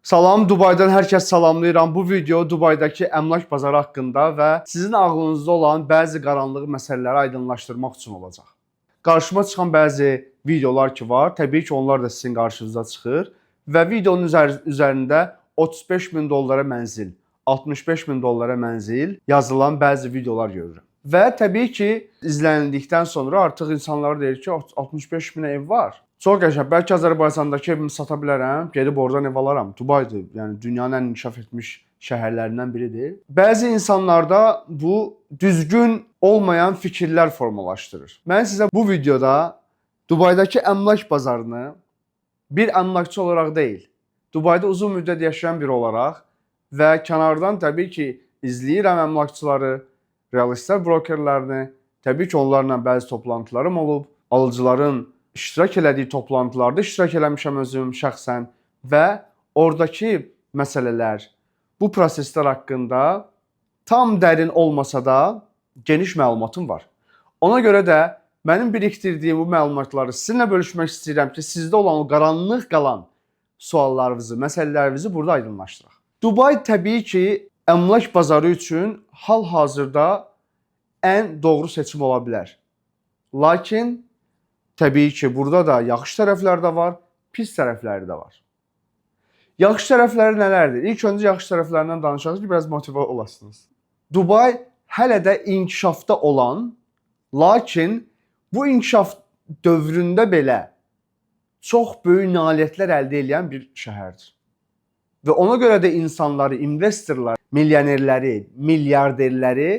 Salam, Dubaydan hər kəs salamlayıram. Bu video Dubaydakı əmlak bazarı haqqında və sizin ağlınızda olan bəzi qaranlıq məsələləri aydınlaşdırmaq üçün olacaq. Qarşıma çıxan bəzi videolar ki var, təbii ki onlar da sizin qarşınıza çıxır və videonun üzərində 35 min dollara mənzil, 65 min dollara mənzil yazılan bəzi videolar görürüm. Və təbii ki izlənildikdən sonra artıq insanlar deyir ki 65 minə ev var. Çox qəşəng. Bəlkə Azərbaycandakı evimi sata bilərəm, gedib oradan ev alaram. Dubaydır, yəni dünyanın ən inkişaf etmiş şəhərlərindən biridir. Bəzi insanlarda bu düzgün olmayan fikirlər formalaşdırır. Mən sizə bu videoda Dubaydakı əmlak bazarını bir əmlakçı olaraq deyil, Dubayda uzun müddət yaşayan biri olaraq və kənardan təbii ki izləyirəm əmlakçıları, real estate brokerlərini, təbii ki onlarla bəzi toplantılarım olub, alıcıların iştirak elədiyi toplantılarda iştirak eləmişəm özüm şəxsən və oradakı məsələlər, bu proseslər haqqında tam dərin olmasa da geniş məlumatım var. Ona görə də mənim birikdirdiyim bu məlumatları sizinlə bölüşmək istəyirəm ki, sizdə olan o qaranlıq qalan suallarınızı, məsələlərinizi burada aydınlaşdıraq. Dubay təbii ki əmlak bazarı üçün hal-hazırda ən doğru seçim ola bilər. Lakin təbii ki, burada da yaxşı tərəfləri də var, pis tərəfləri də var. Yaxşı tərəfləri nələrdir? İlk öncə yaxşı tərəflərindən danışaq ki, biraz motivə olasınız. Dubay hələ də inkişafda olan, lakin bu inkişaf dövründə belə çox böyük nailiyyətlər əldə edən bir şəhərdir. Və ona görə də insanları, investorlar, milyonerləri, milyarderləri,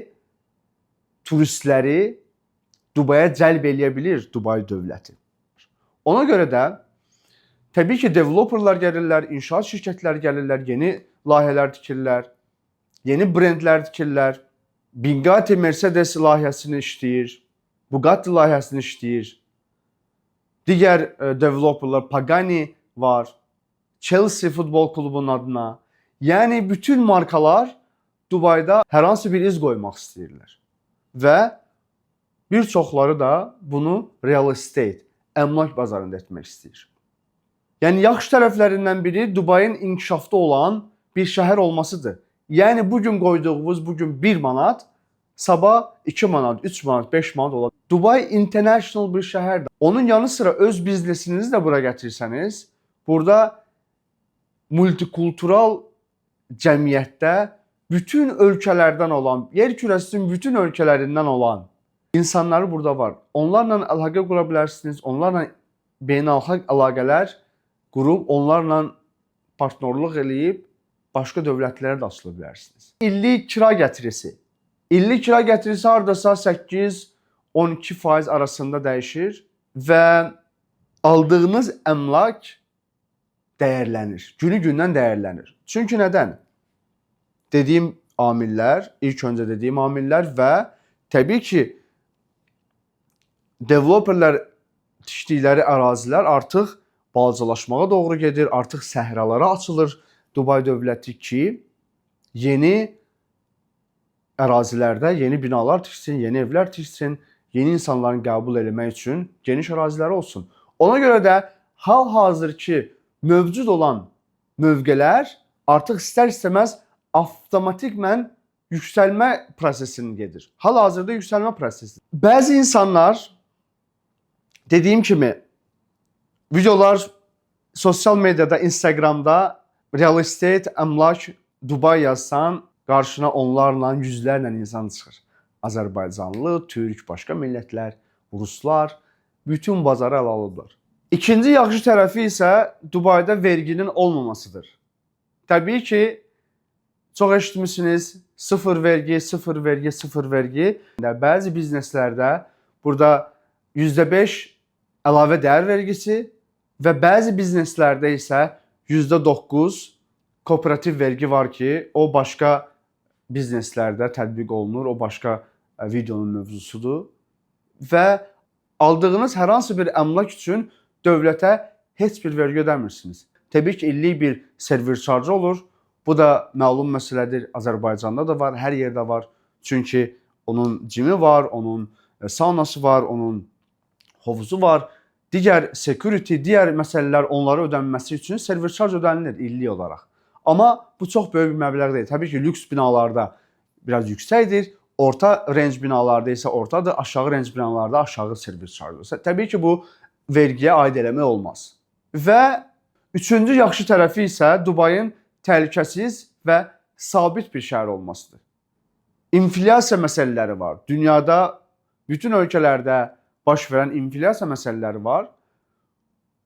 turistləri Dubaya cəlb eləyə bilir Dubay dövləti. Ona görə də təbii ki developerlar gəlirlər, inşaat şirkətləri gəlirlər, yeni layihələr tikirlər, yeni brendlər tikirlər. Bugatti Mercedes layihəsini işləyir, Bugatti layihəsini işləyir. Digər developerlar Pagani var, Chelsea futbol klubunun adına. Yəni bütün markalar Dubayda hər hansı bir iz qoymaq istəyirlər. Və bir çoxları da bunu real estate, əmlak bazarında etmək istəyir. Yəni yaxşı tərəflərindən biri Dubayın inkişafda olan bir şəhər olmasıdır. Yəni bugün qoyduğumuz 1 manat, sabah 2 manat, 3 manat, 5 manat olar. Dubay international bir şəhərdir. Onun yanı sıra öz biznesinizi də bura gətirsəniz, burada multikultural cəmiyyətdə bütün ölkələrdən olan, yer kürəsinin bütün ölkələrindən olan İnsanları burada var. Onlarla əlaqə qura bilərsiniz. Onlarla beynəlxalq əlaqələr qurub, onlarla partnerlik eləyib başqa dövlətlərə də açıla bilərsiniz. İllik kira gətirisi. İllik kira gətirisi hardasa 8-12% arasında dəyişir və aldığınız əmlak dəyərlənir. Günü-gündən dəyərlənir. Çünki nədən? Dediyim amillər, ilk öncə dediyim amillər və təbii ki developerlər tikdikləri ərazilər artıq balacalaşmağa doğru gedir, artıq səhralara açılır Dubay dövləti ki, yeni ərazilərdə yeni binalar tiksin, yeni evlər tiksin, yeni insanların qəbul etmək üçün geniş əraziləri olsun. Ona görə də hal-hazırki mövcud olan mövqelər artıq istər-istəməz avtomatikmən yüksəlmə prosesini gedir. Hal-hazırda yüksəlmə prosesi. Bəzi insanlar dediyim kimi videolar sosial medyada, Instagramda real estate, əmlak, Dubay yazsan qarşına onlarla, yüzlərlə insan çıxır. Azərbaycanlı, Türk, başqa millətlər, Ruslar, bütün bazarı ələ alıblar. İkinci yaxşı tərəfi isə Dubayda verginin olmamasıdır. Təbii ki, çox eşitmişsiniz, sıfır vergi, sıfır vergi, sıfır vergi. Bəzi bizneslərdə burada %5 əlavə dəyər vergisi və bəzi bizneslərdə isə %9 kooperativ vergi var ki, o başqa bizneslərdə tətbiq olunur, o başqa videonun mövzusudur. Və aldığınız hər hansı bir əmlak üçün dövlətə heç bir vergi ödəmirsiniz. Təbii ki, illik bir server charge olur. Bu da məlum məsələdir. Azərbaycanda da var, hər yerdə var. Çünki onun cimi var, onun saunası var, onun hovuzu var. Digər security, digər məsələlər onlara ödənməsi üçün server charge ödənilir illik olaraq. Amma bu çox böyük bir məbləğ deyil. Təbii ki, lüks binalarda biraz yüksəkdir. Orta range binalarda isə ortadır, aşağı range binalarda aşağı servis charjı. Təbii ki, bu vergiyə aid eləmək olmaz. Və üçüncü yaxşı tərəfi isə Dubayın təhlükəsiz və sabit bir şəhər olmasıdır. İnflyasiya məsələləri var. Dünyada bütün ölkələrdə baş verən inflyasiya məsələləri var.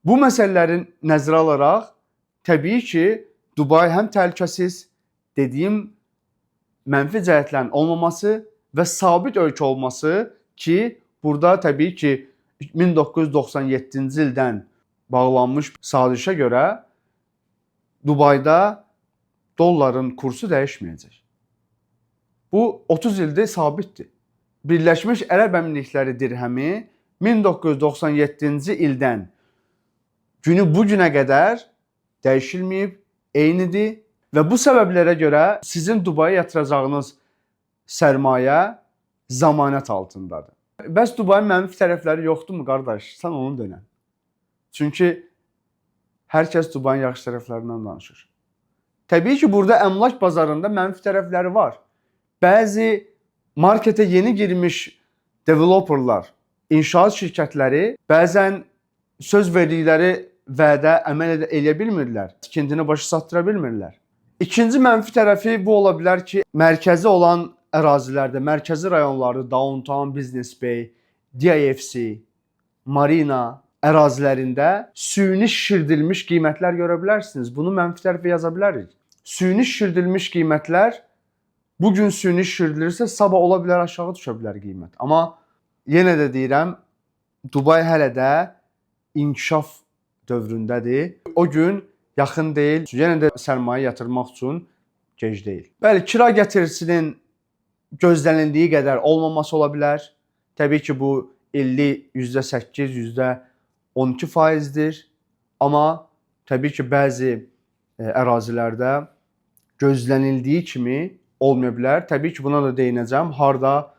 Bu məsələlərin nəzərə alaraq təbii ki, Dubay həm təhlükəsiz, dediyim mənfi cəhətlərin olmaması və sabit ölkə olması ki, burada təbii ki 1997-ci ildən bağlanmış sazişə görə Dubayda dolların kursu dəyişməyəcək. Bu 30 ildir sabitdir. Birləşmiş Ərəb Əmirlikləri dirhəmi 1997-ci ildən günü bu günə qədər dəyişilməyib, eynidir və bu səbəblərə görə sizin Dubaya yatıracağınız sərmayə zəmanət altındadır. Bəs Dubayın mənfi tərəfləri yoxdurmu qardaş? Sən onu denən. Çünki hər kəs Dubayın yaxşı tərəflərindən danışır. Təbii ki, burada əmlak bazarında mənfi tərəfləri var. Bəzi marketə yeni girmiş developerlar, inşaat şirkətləri bəzən söz verdikləri vədə əməl edə bilmirlər. Tikintini başa çatdıra bilmirlər. İkinci mənfi tərəfi bu ola bilər ki, mərkəzi olan ərazilərdə, mərkəzi rayonlarda Downtown, Business Bay, DIFC, Marina ərazilərində süni şişirdilmiş qiymətlər görə bilərsiniz. Bunu mənfi tərəfə yaza bilərik. Süni şişirdilmiş qiymətlər bugün süni şişirdilirsə, sabah ola bilər aşağı düşə bilər qiymət. Amma yenə də deyirəm, Dubay hələ də inkişaf dövründədir. O gün yaxın deyil. Yenə də sərmayə yatırmaq üçün gec deyil. Bəli, kira gətirisinin gözlənildiyi qədər olmaması ola bilər. Təbii ki, bu illik %8, %12%dir. Amma təbii ki, bəzi ərazilərdə gözlənildiyi kimi olmaya bilər. Təbii ki, buna da değinəcəm. Harda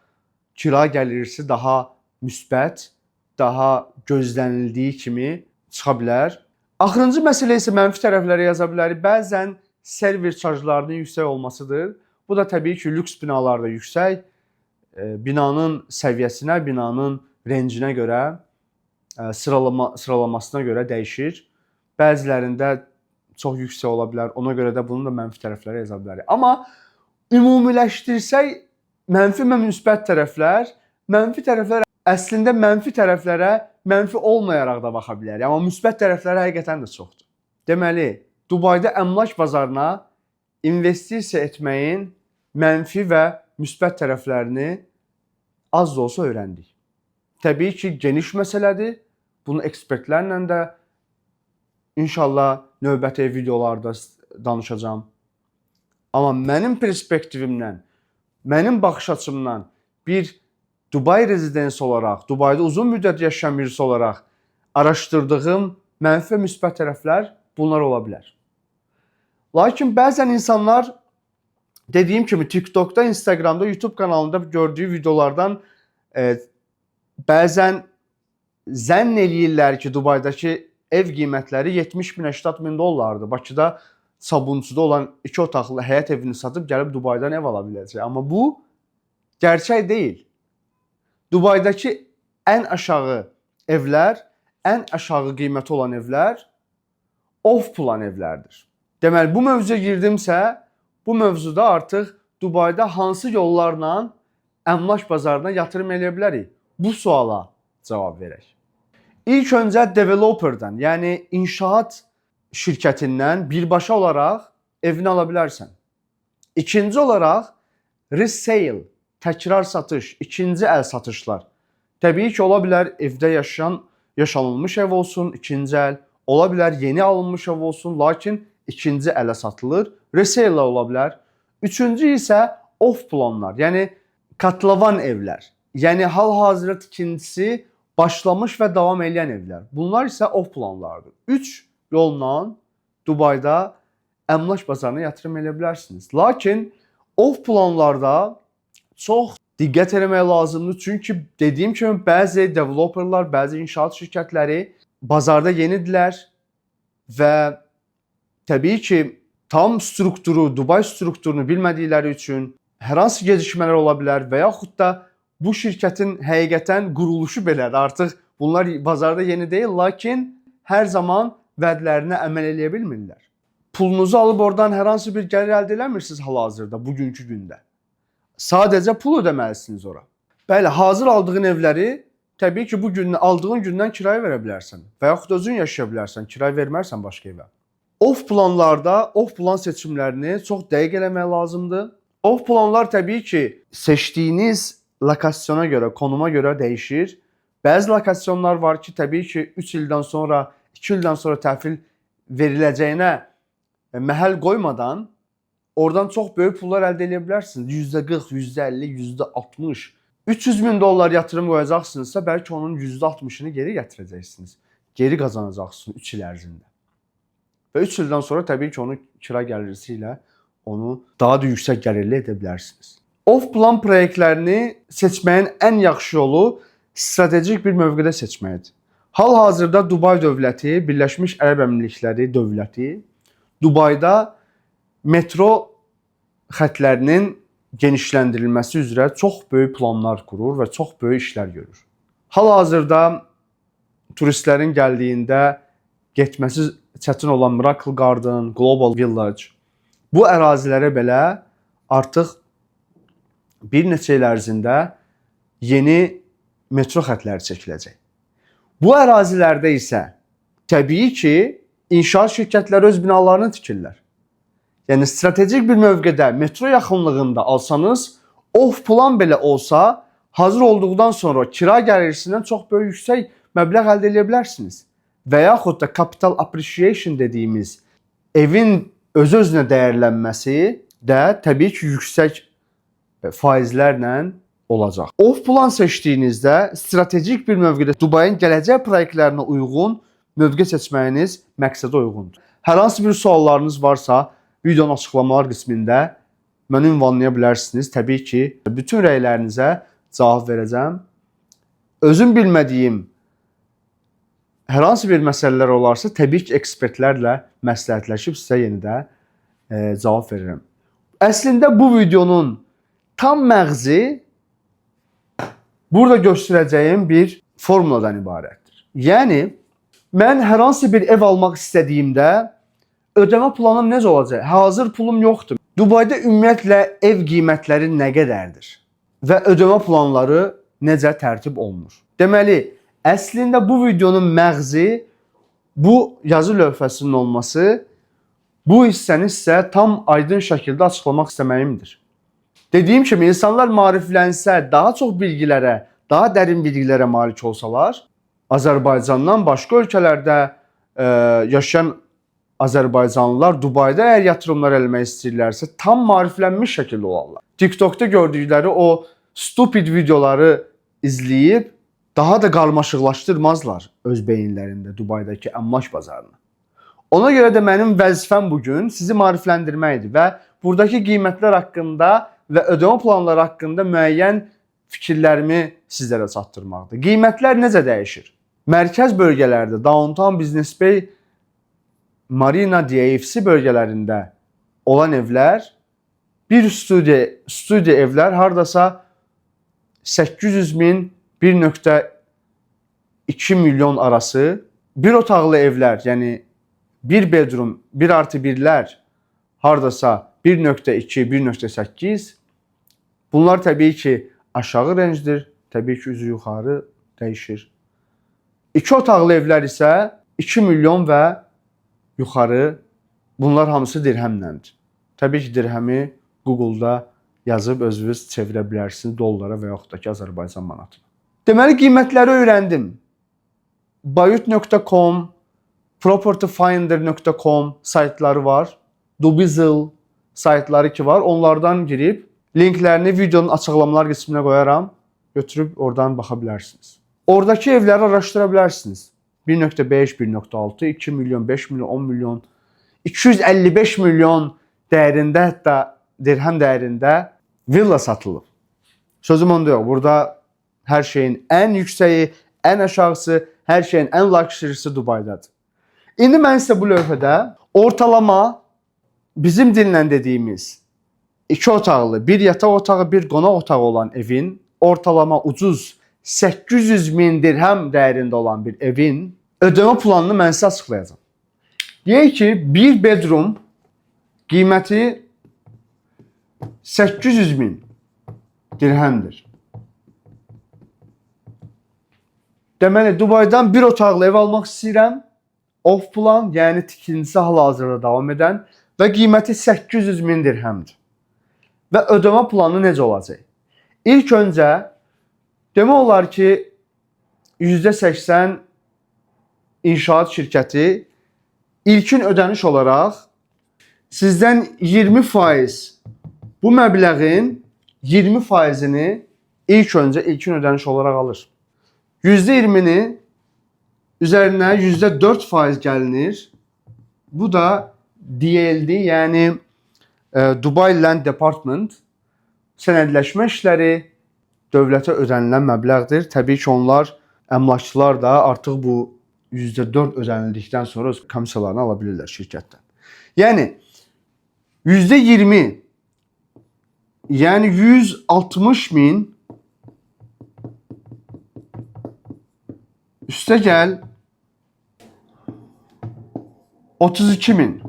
kira gəlirisi daha müsbət, daha gözlənildiyi kimi çıxa bilər. Axırıncı məsələ isə mənfi tərəfləri yaza bilərik. Bəzən servis charjlarının yüksək olmasıdır. Bu da təbii ki, lüks binalarda yüksək, binanın səviyyəsinə, binanın rencinə görə, sıralamasına görə dəyişir. Bəzilərində çox yüksək ola bilər. Ona görə də bunun da mənfi tərəfləri yaza bilərik. Amma ümumiləşdirsək, mənfi və müsbət tərəflər, mənfi tərəflər əslində mənfi tərəflərə mənfi olmayaraq da baxa bilər. Amma müsbət tərəfləri həqiqətən də çoxdur. Deməli, Dubayda əmlak bazarına investisiya etməyin mənfi və müsbət tərəflərini az da olsa öyrəndik. Təbii ki, geniş məsələdir. Bunu ekspertlərlə də inşallah növbəti videolarda danışacağam. Amma mənim perspektivimdən, mənim baxış açımdan bir Dubay rezidensi olaraq, Dubayda uzun müddət yaşayan birisi olaraq araşdırdığım mənfi və müsbət tərəflər bunlar ola bilər. Lakin bəzən insanlar dediyim kimi TikTokda, Instagramda, YouTube kanalında gördüyü videolardan bəzən zənn eləyirlər ki, Dubaydakı ev qiymətləri 70 min, 80 min dollardır. Bakıda Sabunçuda olan 2 otaqlı həyət evini satıb gəlib Dubaydan ev ala biləcək. Amma bu gerçək deyil. Dubaydakı ən aşağı evlər, ən aşağı qiyməti olan evlər off-plan evlərdir. Deməli, bu mövzuya girdimsə, bu mövzuda artıq Dubayda hansı yollarla əmlak bazarına yatırım edə bilərik? Bu suala cavab verək. İlk öncə developerdən, yəni inşaat şirkətindən birbaşa olaraq evini ala bilərsən. İkinci olaraq resale, təkrar satış, ikinci əl satışlar. Təbii ki, ola bilər evdə yaşanılmış ev olsun, ikinci əl. Ola bilər yeni alınmış ev olsun, lakin ikinci ələ satılır. Resale ola bilər. Üçüncü isə off planlar, yəni katlavan evlər. Yəni hal-hazırda tikintisi başlamış və davam edən evlər. Bunlar isə off planlardır. 3 yolla Dubayda əmlak bazarına yatırım edə bilərsiniz. Lakin off planlarda çox diqqət etmək lazımdır. Çünki dediyim kimi bəzi developerlar, bəzi inşaat şirkətləri bazarda yenidirlər və təbii ki, tam strukturu, Dubay strukturunu bilmədikləri üçün hər hansı gecikmələr ola bilər və yaxud da bu şirkətin həqiqətən quruluşu belədir. Artıq bunlar bazarda yeni deyil, lakin hər zaman vədlərinə əməl edə bilmirlər. Pulunuzu alıb oradan hər hansı bir gəlir əldə eləmirsiniz hal-hazırda, bugünkü gündə. Sadəcə pul ödəməlisiniz ora. Bəli, hazır aldığın evləri təbii ki, bu gün aldığın gündən kirayə verə bilərsən və yaxud özün yaşaya bilərsən, kirayə vermərsən başqa evə. Off planlarda off plan seçimlərini çox dəqiq eləmək lazımdır. Off planlar təbii ki, seçdiyiniz lokasyona görə, konuma görə dəyişir. Bəzi lokasyonlar var ki, təbii ki, 3 ildən sonra, 2 ildən sonra təhvil veriləcəyinə məhəl qoymadan oradan çox böyük pullar əldə edə bilərsiniz. %40, %50, %60. 300 min dollar yatırım qoyacaqsınızsa, bəlkə onun %60'ını geri gətirəcəksiniz. Geri qazanacaqsınız 3 il ərzində. Və 3 ildən sonra təbii ki, onu kira gəlirisi ilə onu daha da yüksək gəlirli edə bilərsiniz. Off plan proyektlərini seçməyin ən yaxşı yolu stratejik bir mövqedə seçməkdir. Hal-hazırda Dubay dövləti, Birləşmiş Ərəb Əmirlikləri dövləti Dubayda metro xətlərinin genişləndirilməsi üzrə çox böyük planlar qurur və çox böyük işlər görür. Hal-hazırda turistlərin gəldiyində getməsi çətin olan Miracle Garden, Global Village bu ərazilərə belə artıq bir neçə il ərzində yeni metro xətləri çəkiləcək. Bu ərazilərdə isə təbii ki, inşaat şirkətləri öz binalarını tikirlər. Yəni stratejik bir mövqedə metro yaxınlığında alsanız, off plan belə olsa, hazır olduqdan sonra kira gəlirisindən çox böyük yüksək məbləğ əldə edə bilərsiniz. Və yaxud da capital appreciation dediyimiz evin öz-özünə dəyərlənməsi də təbii ki, yüksək faizlərlə olacaq. Off plan seçdiyinizdə stratejik bir mövqedə Dubayın gələcək proyektlərinə uyğun mövqe seçməyiniz məqsədə uyğundur. Hər hansı bir suallarınız varsa, videonun açıqlamalar qismində məni ünvanlaya bilərsiniz. Təbii ki, bütün rəylərinizə cavab verəcəm. Özüm bilmədiyim hər hansı bir məsələlər olarsa, təbii ki, ekspertlərlə məsləhətləşib sizə yenə də cavab verirəm. Əslində bu videonun tam məğzi burada göstərəcəyim bir formuladan ibarətdir. Yəni, mən hər hansı bir ev almaq istədiyimdə ödəmə planım necə olacaq? Hazır pulum yoxdur. Dubayda ümumiyyətlə ev qiymətləri nə qədərdir? Və ödəmə planları necə tərtib olunur? Deməli, əslində bu videonun məğzi, bu yazı lövhəsinin olması, bu hissəni sizə tam aydın şəkildə açıqlamaq istəməyimdir. Dediyim kimi, insanlar maariflənsə, daha çox bilgilərə, daha dərin bilgilərə malik olsalar, Azərbaycandan başqa ölkələrdə yaşayan Azərbaycanlılar Dubayda əgər yatırımlar eləmək istəyirlərsə, tam maariflənmiş şəkildə olarlar. TikTokda gördükləri o stupid videoları izləyib, daha da qarmaşıqlaşdırmazlar öz beyinlərində Dubaydakı əmlak bazarını. Ona görə də mənim vəzifəm bugün sizi maarifləndirməkdir və buradakı qiymətlər haqqında və ödəmə planları haqqında müəyyən fikirlərimi sizlərə çatdırmaqdır. Qiymətlər necə dəyişir? Mərkəz bölgələrdə, Downtown Business Bay, Marina DFC bölgələrində olan evlər, bir studiya evlər hardasa 800 min, 1.2 milyon arası, bir otaqlı evlər, yəni bir bedroom, 1+1'lər hardasa 1.2, 1.8. Bunlar təbii ki, aşağı rencdir, təbii ki, üzü yuxarı dəyişir. 2 otaqlı evlər isə 2 milyon və yuxarı, bunlar hamısı dirhəmləndir. Təbii ki, dirhəmi Google'da yazıb özünüz çevirə bilərsiniz dollara və yaxud da ki, Azərbaycan manatına. Deməli, qiymətləri öyrəndim. Bayut.com, propertyfinder.com saytları var. Dubizzle saytları ki var. Onlardan girib, linklərini videonun açıqlamalar qisminə qoyaram. Götürüb oradan baxa bilərsiniz. Oradakı evləri araşdıra bilərsiniz. 1.5, 1.6, 2 milyon, 5 milyon, 10 milyon, 255 milyon dəyərində, hətta dirhəm dəyərində villa satılıb. Sözüm onda yox. Burada hər şeyin ən yüksəyi, ən aşağısı, hər şeyin ən luxury'si Dubaydadır. İndi mən sizə bu lövhədə ortalama bizim dillə dediyimiz 2 otaqlı, bir yataq otağı, bir qonaq otağı olan evin ortalama ucuz 800 min dirhem dəyərində olan bir evin ödəmə planını mən sizə açıqlayacağam. Deyək ki, bir bedroom qiyməti 800 min dirhemdir. Deməli, Dubaydan bir otaqlı ev almaq istəyirəm. Off plan, yəni tikintisi hal-hazırda davam edən və qiyməti 800 min dirhemdir. Və ödəmə planı necə olacaq? İlk öncə demək olar ki, %80 inşaat şirkəti ilkin ödəniş olaraq sizdən 20% bu məbləğin 20%-ni ilkin ödəniş olaraq alır. %20-ni üzərinə %4% gəlinir. Bu da DLD, yəni Dubai Land Department sənədləşmə işləri dövlətə ödənilən məbləğdir. Təbii ki, onlar, əmlakçılar da artıq bu %4 ödənildikdən sonra öz komissiyalarını ala bilirlər şirkətdən. Yəni %20, yəni 160 min üstə gəl 32 min.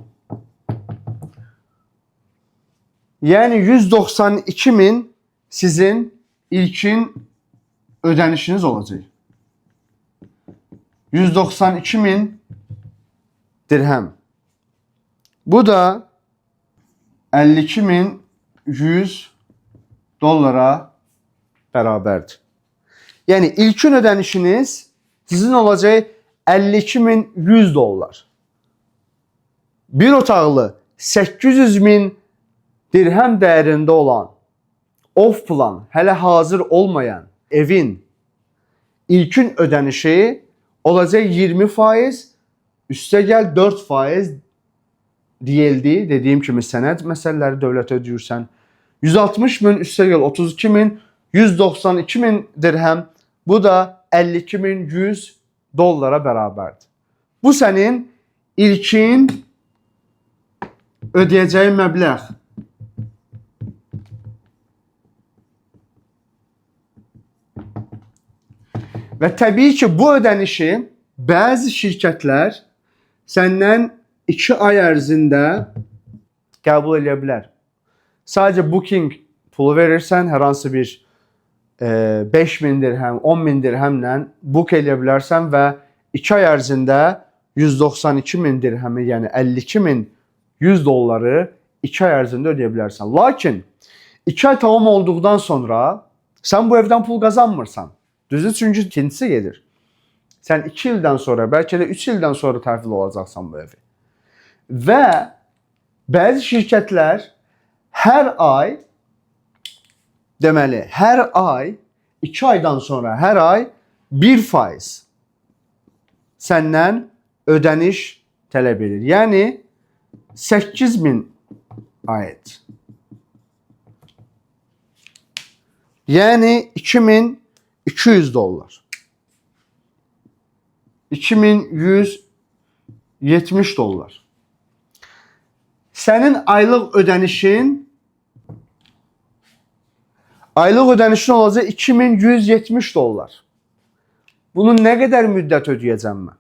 Yəni 192 min sizin ilkin ödənişiniz olacaq. 192 min dirhem. Bu da 52.100 dollara bərabərdir. Yəni ilkin ödənişiniz sizin olacaq 52.100 dollar. Bir otaqlı 800 min dirhem dəyərində olan off plan, hələ hazır olmayan evin ilkin ödənişi olacaq 20%, üstə gəl 4% DLD, dediyim kimi sənəd məsələləri dövlətə ödəyirsən. 160 min, üstə gəl 32 min, 192 min dirhem, bu da 52.100 dollara bərabərdir. Bu sənin ilkin ödəyəcəyin məbləğ. Və təbii ki, bu ödənişi bəzi şirkətlər səndən 2 ay ərzində qəbul edə bilər. Sadəcə booking pulu verirsən, hər hansı bir 5.000 dirhem, 10.000 dirhemlə book edə bilərsən və 2 ay ərzində 192.000 dirhemi, yəni 52.100 dolları 2 ay ərzində ödəyə bilərsən. Lakin 2 ay tamam olduqdan sonra sən bu evdən pul qazanmırsan. Düzdür, çünki ikincisi gedir. Sən 2 ildən sonra, bəlkə də 3 ildən sonra təhvil olacaqsan bu evi. Və bəzi şirkətlər hər ay, deməli, hər ay, 2 aydan sonra hər ay 1% səndən ödəniş tələb edir. Yəni 8.000 aid. Yəni 2.200 dollar. 2.170 dollar. Sənin aylıq ödənişin olacaq 2.170 dollar. Bunu nə qədər müddət ödəyəcəm mən?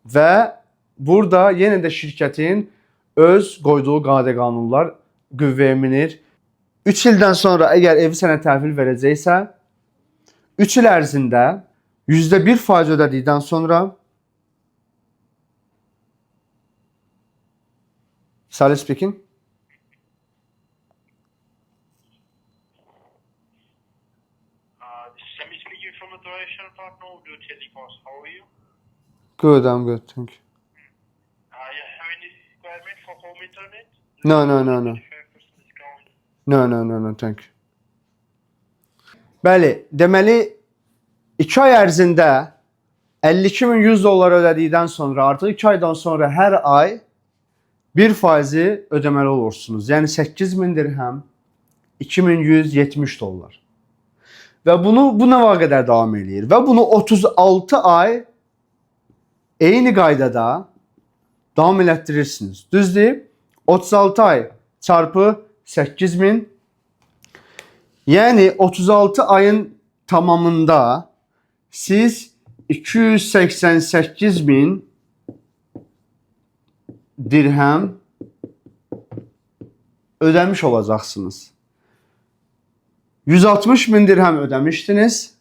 Və burada yenə də şirkətin öz qoyduğu qayda-qanunlar qüvvəyə minir. 3 ildən sonra əgər evi sənə təhvil verəcəksə, 3 il ərzində %1% ödədikdən sonra Salih speaking. This is Sami speaking from the Duration Partner of the Telecom. How are you? Good, I'm good, thank you. You have any requirement for home internet? No. 25% discount. No, thank you. Bəli, deməli 2 ay ərzində 52.100 dollar ödədikdən sonra artıq 2 aydan sonra hər ay 1% ödəməli olursunuz. Yəni 8.000 dirhem 2.170 dollar. Və bunu bu nə qədər davam edir? Və bunu 36 ay eyni qaydada davam elətdirirsiniz. Düzdür? 36 ay çarpı 8000. Yani 36 ayın tamamında siz 288.000 dirhem ödemiş olacaksınız. 160.000 dirhem ödemiştiniz.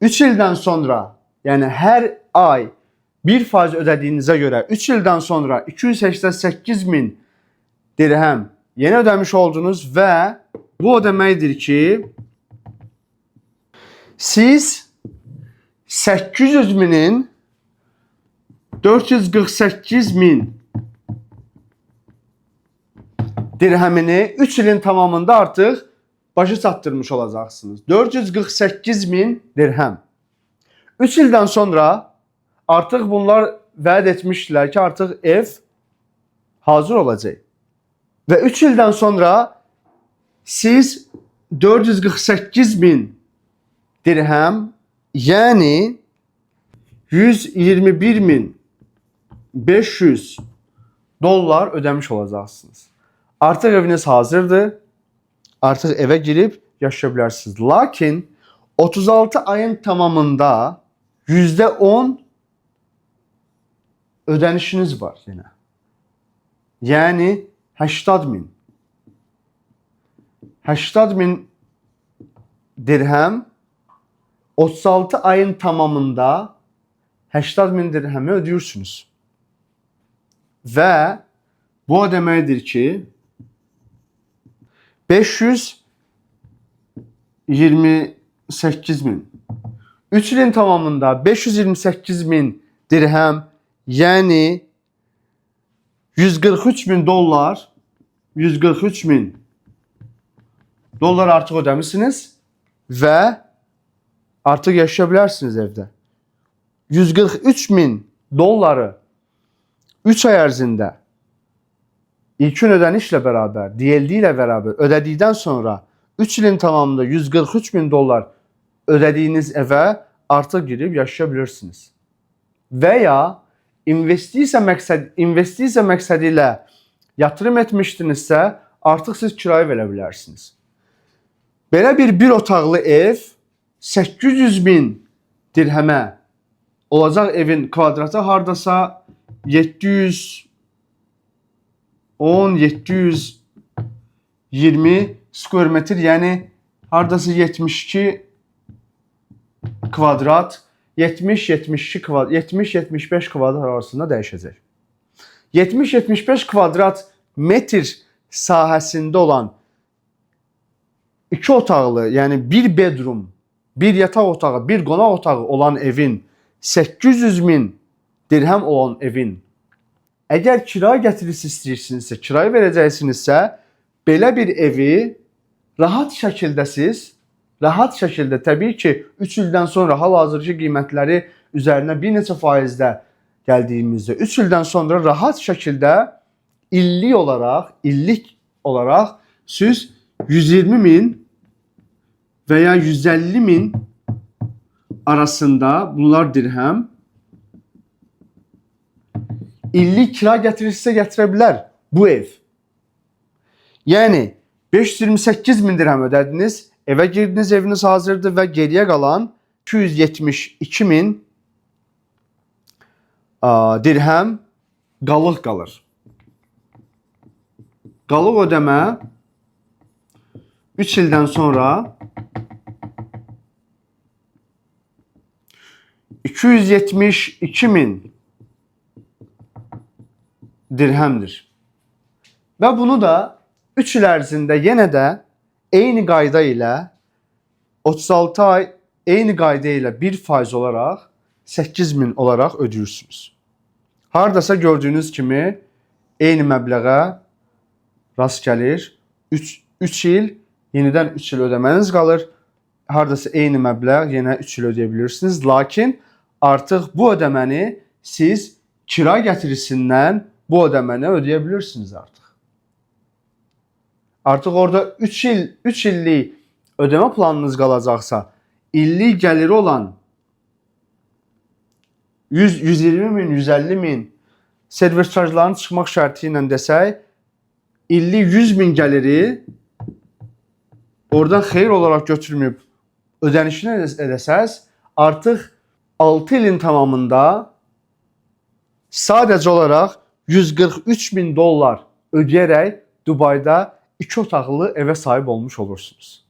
3 ildən sonra, yani her ay 1% ödediğinize göre 3 ildən sonra 288.000 dirhem yeni ödemiş oldunuz ve bu o deməkdir ki siz 800.000'in 448.000 dirhemini 3 ilin tamamında artık başa çatdırmış olacaqsınız. 448.000 dirhem. 3 ildən sonra artık bunlar vəd etmişdilər ki artık ev hazır olacaq. Ve 3 ildən sonra siz 448.000 dirhem, yani 121.500 dolar ödemiş olacaqsınız. Artık eviniz hazırdır. Artık eve girip yaşayabilirsiniz. Lakin 36 ayın tamamında %10 ödenişiniz var yine. Yani 80.000. 80.000 dirhem 36 ayın tamamında 80.000 dirhemi ödüyorsunuz. Ve bu o deməkdir ki 528.000. 3 ilin tamamında 528.000 dirhem, yani 143.000 dolar, 143.000 dolar artık ödemişsiniz ve artık yaşayabilirsiniz evde. 143.000 doları 3 ay ərzində ilkin ödenişle beraber, DLD ile beraber ödedikten sonra 3 ilin tamamında 143.000 dolar ödediğiniz eve artık girip yaşayabilirsiniz. Veya investisiya məqsədilə yatırım etmişdinizsə artık siz kiraya verebilirsiniz. Belə bir otaqlı ev 800.000 dirhəmə olacaq evin kvadratı hardasa 720 square metre, yani hardasa 72 kvadrat, 70-72 kvadrat, 70-75 kvadrat arasında dəyişəcək. 70-75 kvadrat metr sahəsində olan 2 otaqlı, yani bir bedroom, bir yataq otağı, bir qonaq otağı olan evin 800.000 dirhem olan evin eğer kira getirisi istəyirsinizsə, kiraya verəcəksinizsə, belə bir evi rahat şəkildə təbii ki 3 ildən sonra hal-hazırki qiymətləri üzərinə bir neçə faizdə gəldiyimizdə 3 ildən sonra rahat şəkildə illik olaraq siz 120.000 veya 150.000 arasında, bunlar dirhem, illik kira getirisi gətirə bilər bu ev. Yəni 528.000 dirhem ödədiniz, eve girdiniz, eviniz hazırdır ve geriye kalan 272.000 dirhem qalıq qalır. Qalıq ödəmə 3 ildən sonra 272.000 dirhemdir. Ve bunu da 3 il ərzində yenə də eyni qayda ilə 36 ay eyni qayda ilə 1% olaraq 8.000 olaraq ödəyirsiniz. Hardasa gördüyünüz kimi eyni məbləğə rast gəlir. 3 il, yenidən 3 il ödəməniz qalır. Hardasa eyni məbləğ, yenə 3 il ödəyə bilirsiniz. Lakin artıq bu ödəməni siz kira gətirisindən bu ödəməni ödəyə bilirsiniz artıq. Artıq orada 3 illik ödəmə planınız qalacaqsa, illik gəliri olan 120.000, 150.000 servis chargelarının çıxmaq şərti ilə desək, illik 100.000 gəliri oradan xeyir olaraq götürməyib ödənişini edəsəz, artıq 6 ilin tamamında sadəcə olaraq $143.000 ödəyərək Dubayda 2 otaqlı evə sahib olmuş olursunuz.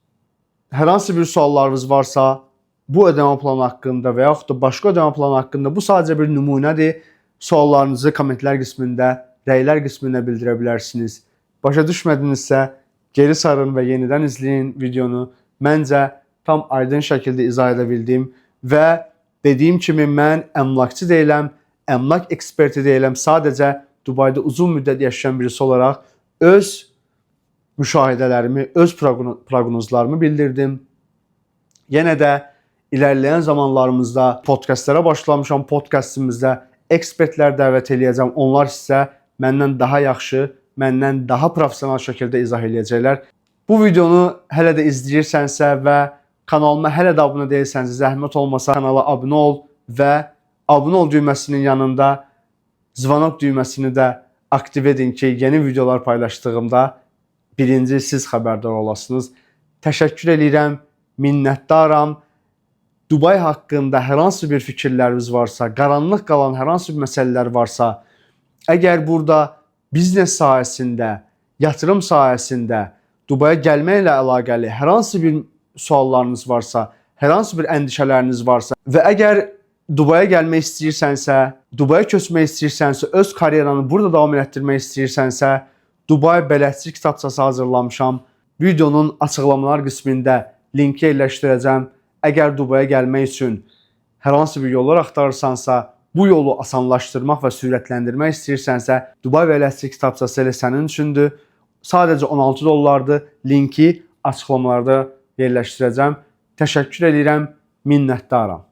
Hər hansı bir suallarınız varsa, bu ödəmə planı haqqında və yaxud da başqa ödəmə planı haqqında bu sadəcə bir nümunədir. Suallarınızı kommentlər qismində, rəylər qismində bildirə bilərsiniz. Başa düşmədinizsə, geri sarın və yenidən izləyin videonu. Məncə tam aydın şəkildə izah edə bildim və dediyim kimi mən əmlakçı deyiləm, əmlak eksperti deyiləm. Sadəcə Dubayda uzun müddət yaşayan birisi olaraq öz müşahidələrimi, öz proqnozlarımı bildirdim. Yenə də ilerleyen zamanlarımızda podcastlara başlamışam. Podcastimizdə ekspertlər dəvət eləyəcəm. Onlar sizə məndən daha yaxşı, məndən daha professional şəkildə izah eləyəcəklər. Bu videonu hələ də izləyirsənsə və kanalıma hələ də abunə deyilsənsə, zəhmət olmasa kanala abunə ol və abunə ol düyməsinin yanında zvanok düyməsini də aktiv edin ki, yeni videolar paylaşdığımda birinci siz xəbərdar olasınız. Təşəkkür edirəm, minnətdaram. Dubay haqqında hər hansı bir fikirləriniz varsa, qaranlıq qalan hər hansı bir məsələlər varsa, əgər burada biznes sahəsində, yatırım sahəsində Dubaya gəlməklə əlaqəli hər hansı bir suallarınız varsa, hər hansı bir əndişələriniz varsa və əgər Dubaya gəlmək istəyirsənsə, Dubaya köçmək istəyirsənsə, öz karyeranı burada davam etdirmək istəyirsənsə, Dubay bələdçi kitabçası hazırlamışam. Videonun açıqlamalar qismində linki yerləşdirəcəm. Əgər Dubaya gəlmək üçün hər hansı bir yollar axtarırsansa, bu yolu asanlaşdırmaq və sürətləndirmək istəyirsənsə, Dubay bələdçi kitabçası elə sənin üçündür. Sadəcə $16-dır. Linki açıqlamalarda yerləşdirəcəm. Təşəkkür edirəm, minnətdaram.